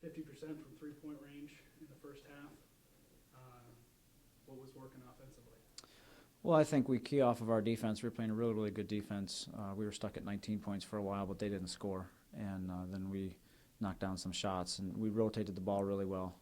50% from three-point range in the first half. What was working offensively? Well, I think we key off of our defense. We were playing a really, really good defense. We were stuck at 19 points for a while, but they didn't score. And then we knocked down some shots, and we rotated the ball really well.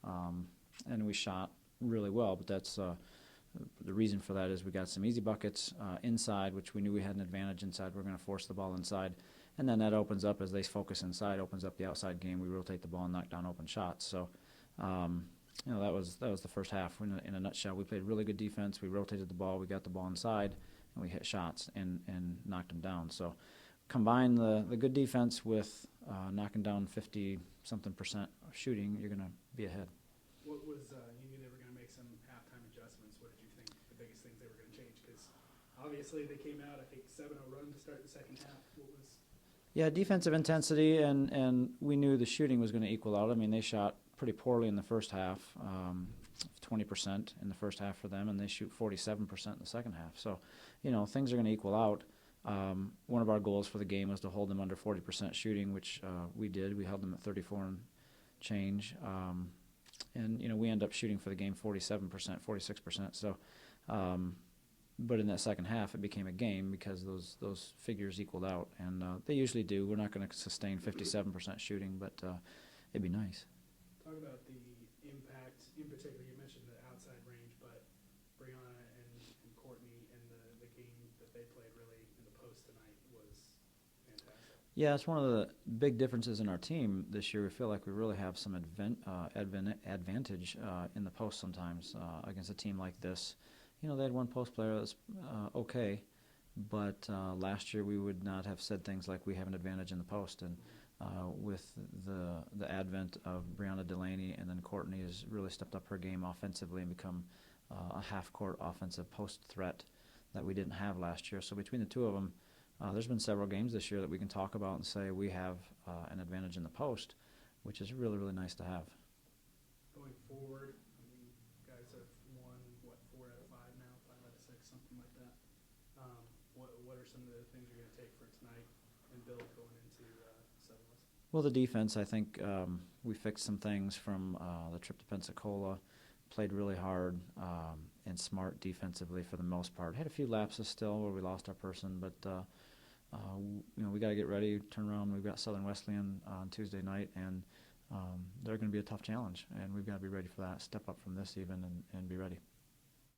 And we shot really well, but that's the reason for that is we got some easy buckets inside, which we knew we had an advantage inside. We're going to force the ball inside. And then that opens up, as they focus inside, opens up the outside game. We rotate the ball and knock down open shots. So, that was the first half. In a nutshell, we played really good defense. We rotated the ball. We got the ball inside, and we hit shots and knocked them down. So combine the good defense with knocking down 50-something% shooting, you're going to be ahead. What was you knew they were going to make some halftime adjustments. What did you think the biggest things they were going to change? Because obviously they came out, I think, 7-0 run to start the second half. What was? Yeah, defensive intensity, and we knew the shooting was going to equal out. I mean, they shot pretty poorly in the first half, 20% in the first half for them, and they shoot 47% in the second half. So, things are going to equal out. One of our goals for the game was to hold them under 40% shooting, which we did. We held them at 34 and change. And we end up shooting for the game 47%, 46%. So, but in that second half, it became a game because those figures equaled out, and they usually do. We're not going to sustain 57% shooting, but it'd be nice. Talk about the impact, in particular, you mentioned the outside range, but Brianna and Courtney and the game that they played really in the post tonight was fantastic. Yeah, it's one of the big differences in our team this year. We feel like we really have some advantage in the post sometimes against a team like this. They had one post player that's okay, but last year we would not have said things like we have an advantage in the post. And with the advent of Brianna Delaney, and then Courtney has really stepped up her game offensively and become a half-court offensive post threat that we didn't have last year. So between the two of them, there's been several games this year that we can talk about and say we have an advantage in the post, which is really, really nice to have. Going forward, you guys have won, 4 out of 5 now, 5 out of 6, something like that. What are some of the things you're going to take for tonight and build going into Southern West? Well, the defense, I think we fixed some things from the trip to Pensacola, played really hard and smart defensively for the most part. Had a few lapses still where we lost our person, but we got to get ready, turn around. We've got Southern Wesleyan on Tuesday night, and they're going to be a tough challenge, and we've got to be ready for that, step up from this even and be ready.